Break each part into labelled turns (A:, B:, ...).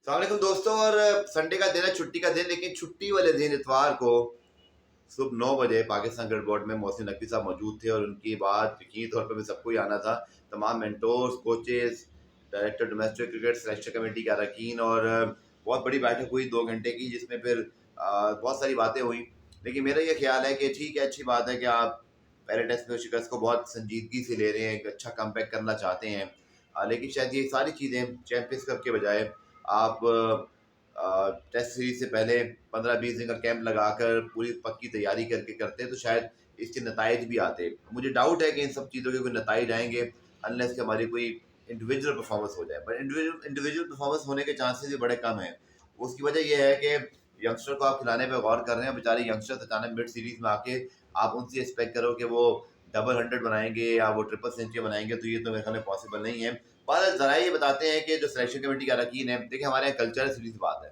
A: अस्सलाम वालेकुम दोस्तों। और संडे का दिन है, छुट्टी का दिन, लेकिन छुट्टी वाले दिन इतवार को सुबह 9 बजे पाकिस्तान क्रिकेट बोर्ड में मोहसिन नकवी साहब मौजूद थे और उनकी बात यकीनी तौर पर भी सबको ही आना था। तमाम mentors, coaches, director domestic cricket selection committee के अरकान और बहुत बड़ी बैठक हुई 2 घंटे की, जिसमें फिर बहुत सारी बातें हुई। लेकिन मेरा ये ख्याल है कि ठीक है, अच्छी बात है कि आप पहले टेस्ट में शिकस्त को बहुत संजीदगी से ले रहे हैं, एक अच्छा कमबैक करना चाहते हैं। लेकिन शायद ये सारी चीज़ें चैंपियंस कप के बजाय आप टेस्ट सीरीज से पहले 15-20 दिन का कैंप लगाकर पूरी पक्की तैयारी करके करते तो शायद इसके नताइज भी आते। मुझे डाउट है कि इन सब चीज़ों के कोई नताइज आएंगे अनलेस कि हमारी कोई इंडिविजुअल परफॉर्मेंस हो जाए, बट इंडिविजुअल परफॉर्मेंस होने के चांसेस भी बड़े कम हैं। उसकी वजह यह है कि यंगस्टर को आप खिलाने पर गौर कर रहे हैं, बेचारे यंगस्टर अचानक मिड सीरीज में आके आप उनसे एक्सपेक्ट करो कि वो डबल 100 बनाएंगे या वो ट्रिपल सेंचुरी बनाएंगे, तो ये तो मेरे ख्याल में पॉसिबल नहीं है। पर ज़रा ये बताते हैं कि जो सिलेक्शन कमेटी का अरकान है, देखिए हमारे यहाँ कल्चर है, सीधी सी बात है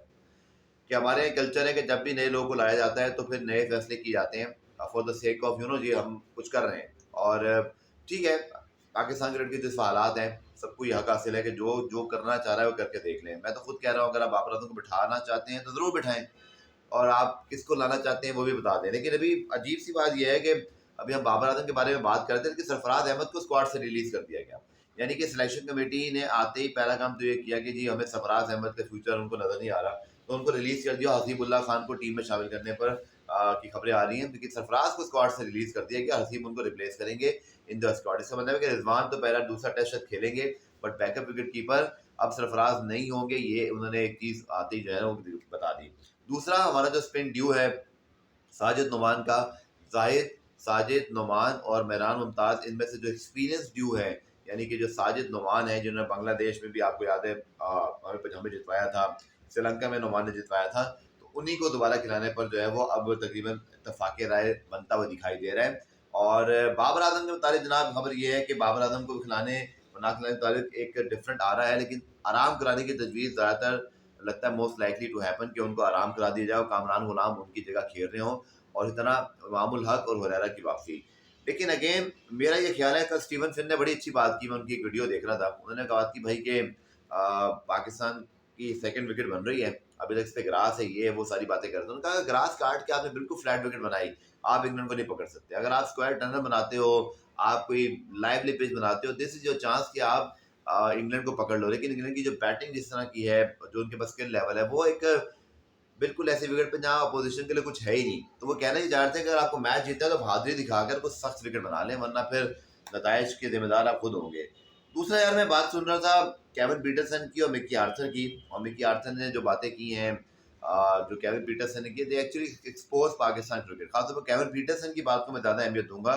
A: कि हमारे यहाँ कल्चर है कि जब भी नए लोगों को लाया जाता है तो फिर नए फैसले किए जाते हैं फॉर द सेक ऑफ जी हम कुछ कर रहे हैं। और ठीक है, पाकिस्तान क्रिकेट के जो हालात हैं, सबको ये हक हासिल है कि जो जो करना चाह रहा है वो करके देख लें। मैं तो खुद कह रहा हूँ, अगर आप बाबरादों को बिठाना चाहते हैं तो ज़रूर बिठाएं और आप किसको लाना चाहते हैं वो भी बता दें। लेकिन अभी अजीब सी बात यह है कि अभी हम बाबर आजम के बारे में बात करते हैं, लेकिन सरफराज अहमद को स्क्वाड से रिलीज कर दिया गया। यानी कि सिलेक्शन कमेटी ने आते ही पहला काम तो ये किया कि जी हमें सरफराज अहमद का फ्यूचर उनको नजर नहीं आ रहा, तो उनको रिलीज कर दिया। हसीबुल्ला खान को टीम में शामिल करने पर की खबरें आ रही हैं, लेकिन सरफराज को स्क्वाड से रिलीज कर दिया गया। हसीब उनको रिप्लेस करेंगे इन द स्क्वाड। इसका मतलब है कि रिजवान तो पहला दूसरा टेस्ट शायद खेलेंगे, बट बैकअप विकेट कीपर अब सरफराज नहीं होंगे। ये उन्होंने एक चीज आते ही जो है ना वो बता दी। दूसरा, हमारा जो स्पिन ड्यू है साजिद नुमान का, जाहिद, साजिद नुमान और मेहरान मुमताज़, इनमें से जो एक्सपीरियंस ड्यू है, यानी कि जो साजिद नुमान है जिन्होंने बांग्लादेश में भी आपको याद है हमें जितवाया था, श्रीलंका में नुमान ने जितवाया था, तो उन्हीं को दोबारा खिलाने पर जो है वो अब तकरीबन इतफाक़ राय बनता हुआ दिखाई दे रहा है। और बाबर आजम के मुताबिक जनाब खबर ये है कि बाबर आजम को खिलाने और ना खिलाने के मुताबिक एक डिफरेंट आ रहा है, लेकिन आराम कराने की तजवीज़ ज़्यादातर लगता है मोस्ट लाइकली टू हैपन कि उनको आराम करा दिया जाए और कामरान गुलाम उनकी जगह खेल रहे हों, और इतना मामूल हक और हुरैरा की वापसी। लेकिन अगेन मेरा ये ख्याल है, कल स्टीवन फिन ने बड़ी अच्छी बात की, मैं उनकी एक वीडियो देख रहा था। उन्होंने कहा कि भाई के पाकिस्तान की सेकंड विकेट बन रही है, अभी तक इस पे ग्रास है, ये है, वो सारी बातें करते हैं। उन्होंने कहा ग्रास काट के आपने बिल्कुल फ्लैट विकेट बनाई, आप इंग्लैंड को नहीं पकड़ सकते। अगर आप स्क्वायर टर्नर बनाते हो, आप कोई लाइवली पिच बनाते हो, दिस इज योर चांस कि आप इंग्लैंड को पकड़ लो। लेकिन इंग्लैंड की जो बैटिंग जिस तरह की है, जो उनके पास स्किल लेवल है, वो एक बिल्कुल ऐसे विकेट पे जहाँ अपोजिशन के लिए कुछ है ही नहीं। तो वो कहना ही चाहते हैं कि अगर आपको मैच जीतना है तो बहादुरी दिखाकर कुछ सख्त विकेट बना लें, वरना फिर नताइज के जिम्मेदार आप खुद होंगे। दूसरा यार, मैं बात सुन रहा था केविन पीटरसन की और मिकी आर्थर की, और मिकी आर्थर ने जो बातें की हैं, जो केविन पीटरसन ने की, they actually expose Pakistan cricket. खासतौर पर केविन पीटरसन की बात को मैं ज़्यादा अहमियत दूंगा।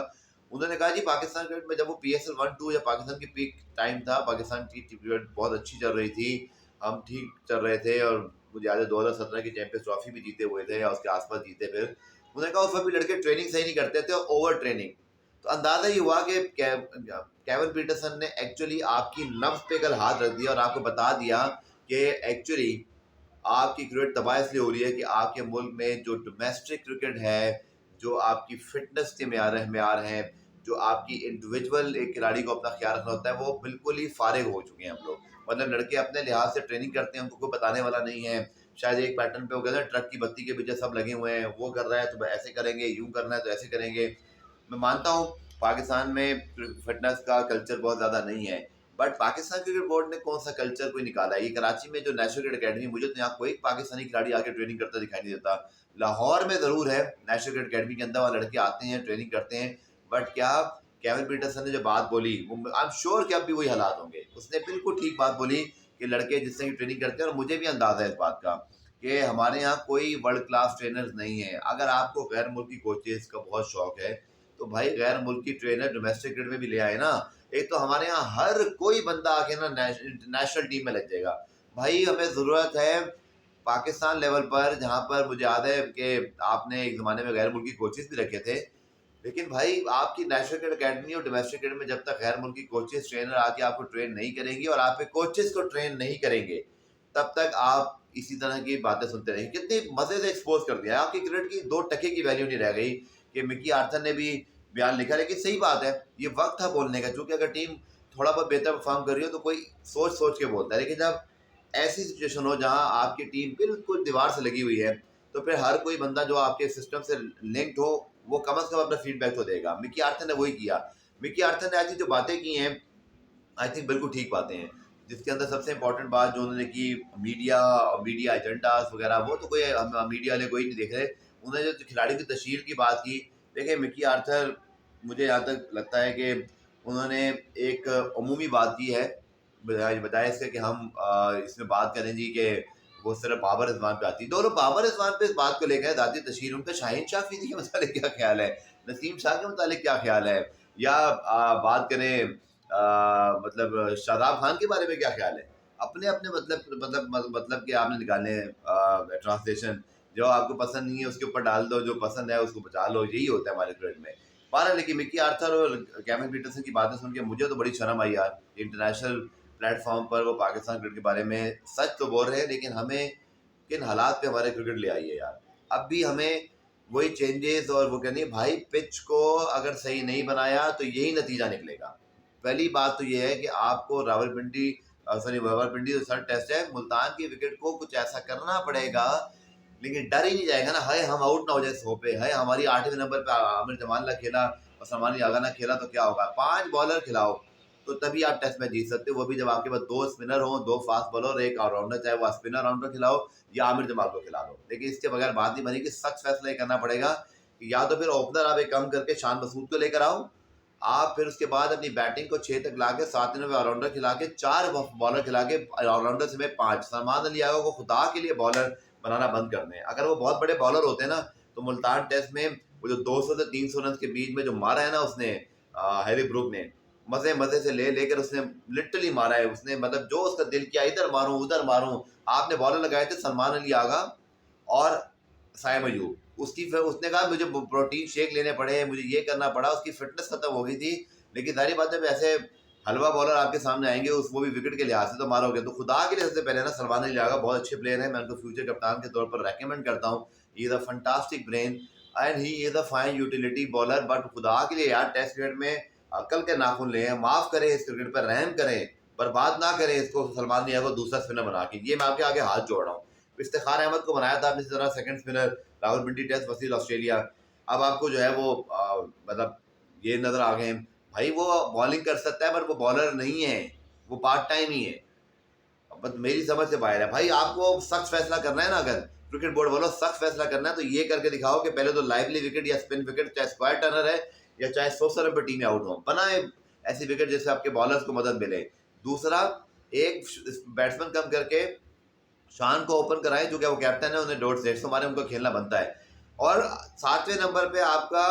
A: उन्होंने कहा जी पाकिस्तान क्रिकेट में जब वो PSL 1-2 या पाकिस्तान की पीक टाइम था, पाकिस्तान की क्रिकेट बहुत अच्छी चल रही थी, हम ठीक चल रहे थे, और मुझे याद है 2017 की चैंपियंस ट्रॉफी भी जीते हुए थे या उसके आसपास जीते। फिर उन्होंने कहा उस वक्त भी लड़के ट्रेनिंग सही नहीं करते थे, ओवर ट्रेनिंग। तो अंदाजा ये हुआ कि केविन पीटरसन ने एक्चुअली आपकी नब्ज पे कल हाथ रख दिया और आपको बता दिया कि एक्चुअली आपकी क्रिकेट तबाह इसलिए हो रही है कि आपके मुल्क में जो डोमेस्टिक क्रिकेट है, जो आपकी फिटनेस के म्यार हैं, जो आपकी इंडिविजुअल एक खिलाड़ी को अपना ख्याल रखना होता है, वो बिल्कुल ही फारिग हो चुके हैं हम लोग। मतलब लड़के अपने लिहाज से ट्रेनिंग करते हैं, उनको कोई बताने वाला नहीं है। शायद एक पैटर्न पे हो गया था, ट्रक की बत्ती के पीछे सब लगे हुए हैं, वो कर रहा है तो ऐसे करेंगे, यूं करना है तो ऐसे करेंगे। मैं मानता हूँ पाकिस्तान में फिटनेस का कल्चर बहुत ज़्यादा नहीं है, बट पाकिस्तान क्रिकेट बोर्ड ने कौन सा कल्चर कोई निकाला है? ये कराची में जो नेशनल क्रिकेट अकेडमी, मुझे तो यहाँ कोई पाकिस्तानी खिलाड़ी आके ट्रेनिंग करता दिखाई नहीं देता। लाहौर में ज़रूर है नेशनल क्रिकेट अकेडमी के अंदर, वहाँ लड़के आते हैं ट्रेनिंग करते हैं, बट क्या केविन पीटरसन ने जो बात बोली, आई एम श्योर कि अब भी वही हालात होंगे। उसने बिल्कुल ठीक बात बोली कि लड़के जिससे की ट्रेनिंग करते हैं, और मुझे भी अंदाजा है इस बात का कि हमारे यहाँ कोई वर्ल्ड क्लास ट्रेनर्स नहीं है। अगर आपको गैर मुल्की कोचेस का बहुत शौक है तो भाई गैर मुल्की ट्रेनर डोमेस्टिक क्रिकेट में भी ले आए ना। एक तो हमारे यहाँ हर कोई बंदा आके ना नेशनल टीम में लग जाएगा। भाई हमें ज़रूरत है पाकिस्तान लेवल पर, जहाँ पर मुझे याद है कि आपने एक ज़माने में गैर मुल्की कोचेस भी रखे थे, लेकिन भाई आपकी नेशनल क्रिकेट अकेडमी और डोमेस्टिक क्रिकेट में जब तक गैर मुल्की कोचेस ट्रेनर आके आपको ट्रेन नहीं करेंगी और आपके कोचेस को ट्रेन नहीं करेंगे, तब तक आप इसी तरह की बातें सुनते रहेंगे। कितने मजे से एक्सपोज कर दिया आपकी क्रिकेट की, 2 टके की वैल्यू नहीं रह गई। कि मिकी आर्थर ने भी बयान लिखा, लेकिन सही बात है, ये वक्त था बोलने का, क्योंकि अगर टीम थोड़ा बहुत बेहतर परफॉर्म कर रही हो तो कोई सोच सोच के बोलता है, लेकिन जब ऐसी सिचुएशन हो जहां आपकी टीम बिल्कुल दीवार से लगी हुई है, तो फिर हर कोई बंदा जो आपके सिस्टम से लिंक्ड हो वो कम से कम अपना फीडबैक तो देगा। मिकी आर्थर ने वही किया। मिकी आर्थर ने ऐसी जो बातें की हैं, आई थिंक बिल्कुल ठीक बातें हैं। जिसके अंदर सबसे इम्पोर्टेंट बात जो उन्होंने की, मीडिया और मीडिया एजेंडास वगैरह, वो तो कोई मीडिया वाले कोई नहीं देख रहे। उन्होंने जो खिलाड़ी की तशहीर की बात की, देखिए मिकी आर्थर, मुझे यहाँ तक लगता है कि उन्होंने एक अमूमी बात की है, बजाय इसके कि हम इसमें बात करें जी कि वो सिर्फ बाबर रिजवान पे आती है। दोनों बाबर रिजवान पे इस बात को लेकर दाती तशहीर, उनका शाहीन शाह अफरीदी के मतलब क्या ख्याल है, नसीम शाह के मतलब क्या ख्याल है, या बात करें मतलब शादाब खान के बारे में क्या ख्याल है। अपने अपने मतलब के आपने निकालने ट्रांसलेशन, जो आपको पसंद नहीं है उसके ऊपर डाल दो, जो पसंद है उसको बचा लो, यही होता है हमारे क्रिकेट में। बारह, लेकिन मिकी आर्थर और केविन पीटरसन की बातें सुन के मुझे तो बड़ी शर्म आई यार। इंटरनेशनल प्लेटफॉर्म पर वो पाकिस्तान क्रिकेट के बारे में सच तो बोल रहे हैं, लेकिन हमें किन हालात पे हमारे क्रिकेट ले आई है यार। अब भी हमें वही चेंजेस, और वो कहनी भाई पिच को अगर सही नहीं बनाया तो यही नतीजा निकलेगा। पहली बात तो ये है कि आपको रावलपिंडी जो सर टेस्ट है, मुल्तान की विकेट को कुछ ऐसा करना पड़ेगा, लेकिन डर ही नहीं जाएगा ना, हाय हम आउट ना हो जाए 100 पे, हाय हमारी 8वें नंबर पे आमिर जमान ना खेला और सलमान आगा ना खेला तो क्या होगा। 5 बॉलर खिलाओ तो तभी आप टेस्ट मैच जीत सकते हो, वो भी जब आपके पास 2 स्पिनर हो, 2 फास्ट बॉलर, एक ऑलराउंडर, चाहे वो स्पिनर राउंडर खिलाओ या आमिर जमाल को खिला दो। लेकिन इसके बगैर बात नहीं बनेगी। सख्त फैसला ये करना पड़ेगा कि या तो फिर ओपनर आप एक कम करके शान मसूद को लेकर आओ, आप फिर उसके बाद अपनी बैटिंग को 6 तक ला के 7 दिनों में ऑलराउंडर खिला के 4 बॉलर खिला के ऑलराउंडर से 5 सलमान अली आगा को खुदा के लिए बॉलर बनाना बंद कर दें। अगर वो बहुत बड़े बॉलर होते हैं ना, तो मुल्तान टेस्ट में वो जो 200 से 300 रन के बीच में जो मारा है ना उसने, हैरी ब्रूक ने, मजे मजे से लेकर उसने लिटरली मारा है उसने, मतलब जो उसका दिल किया, इधर मारूं उधर मारूं। आपने बॉलर लगाए थे सलमान अली आगा और साइम अयूब, उसने कहा मुझे प्रोटीन शेक लेने पड़े, मुझे ये करना पड़ा, उसकी फिटनेस खत्म हो गई थी। लेकिन सारी बात जब ऐसे हलवा बॉलर आपके सामने आएंगे, उस वो भी विकेट के लिहाज से तो मारोगे, तो खुदा के लिए सबसे पहले ना सलमान अली आगा बहुत अच्छे प्लेयर है, मैं उनको फ्यूचर कप्तान के तौर पर रेकमेंड करता हूँ। He is a fantastic brain and he is a fine utility bowler, but खुदा के लिए यार टेस्ट क्रिकेट में अकल के नाखून लें, माफ करें, इस क्रिकेट पर रहम करें, बर्बाद ना करें इसको सलमान अली आगा को दूसरा स्पिनर बना के। ये मैं आपके आगे हाथ जोड़ रहा हूँ। इफ्तिखार अहमद को बनाया था आपने इसी तरह सेकंड स्पिनर, रावलपिंडी टेस्ट वसील ऑस्ट्रेलिया। अब आपको जो है वो मतलब ये नजर आ गए भाई वो बॉलिंग कर सकता है, बट वो बॉलर नहीं है, वो पार्ट टाइम ही है। बस मेरी समझ से बाहर है भाई। आपको सख्त फैसला करना है ना, अगर क्रिकेट बोर्ड वालों सख्त फैसला करना है तो ये करके दिखाओ कि पहले तो लाइवली विकेट या स्पिन विकेट, चाहे स्क्वायर टर्नर है या चाहे 100 रन पर टीम आउट हो, बनाए ऐसी विकेट जिससे आपके बॉलर्स को मदद मिले। दूसरा, एक बैट्समैन कम करके शान को ओपन कराएं, जो क्या वो कैप्टन है, उन्हें 150 मारे, उनको खेलना बनता है। और 7वें नंबर पे आपका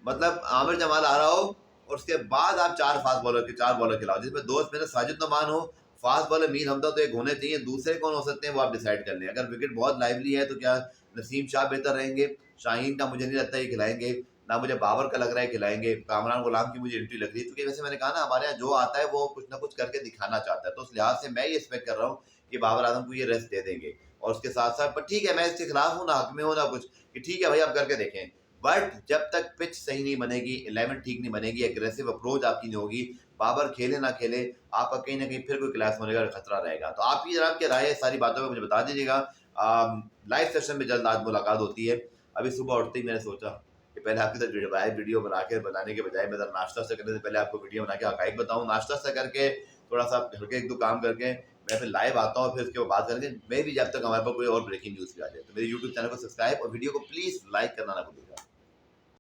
A: मतलब आमिर जमाल आ रहा हो, और उसके बाद आप 4 बॉलर खिलाओ, जिसमें 2 स्पिनर साजिद नमान हो, फास्ट बॉलर मीर हमदा तो एक होने चाहिए, दूसरे कौन हो सकते हैं वो आप डिसाइड कर लें। अगर विकेट बहुत लाइवली है तो क्या नसीम शाह बेहतर रहेंगे, शाहीन का मुझे नहीं लगता ये खिलाएंगे, ना मुझे बाबर का लग रहा है खिलाएंगे, कामरान गुलाम की मुझे एंट्री लग रही है, क्योंकि वैसे मैंने कहा ना हमारे यहाँ जो आता है वो कुछ ना कुछ करके दिखाना चाहता है, तो उस लिहाज से मैं ये एक्सपेक्ट कर रहा हूँ कि बाबर आजम को ये रेस्ट दे देंगे। और उसके साथ साथ, पर ठीक है मैं इसके खिलाफ हूँ ना, हक में हूँ ना कुछ, कि ठीक है भाई आप करके देखें, बट जब तक पिच सही नहीं बनेगी, 11 ठीक नहीं बनेगी, एग्रेसिव अप्रोच आपकी नहीं होगी, बाबर खेले ना खेले, आपका कहीं ना कहीं फिर कोई क्लास होने का खतरा रहेगा। तो आपकी जनाब क्या राय है, सारी बातों में मुझे बता दीजिएगा। लाइव सेशन में जल्द आज मुलाकात होती है। अभी सुबह उठते ही मैंने सोचा कि पहले आपके साथ वीडियो बनाने के बजाय मैं नाश्ता से करने से पहले आपको वीडियो बना के हकाइक बताऊँ, नाश्ता से करके थोड़ा सा हल्के 1-2 काम करके मैं फिर लाइव आता हूँ, फिर उसके बाद बात करेंगे, मैं भी जब तक हमारे पास कोई और ब्रेकिंग न्यूज़ भी आ जाए। तो मेरे यूट्यूब चैनल को सब्सक्राइब और वीडियो को प्लीज़ लाइक करना ना भूलिएगा।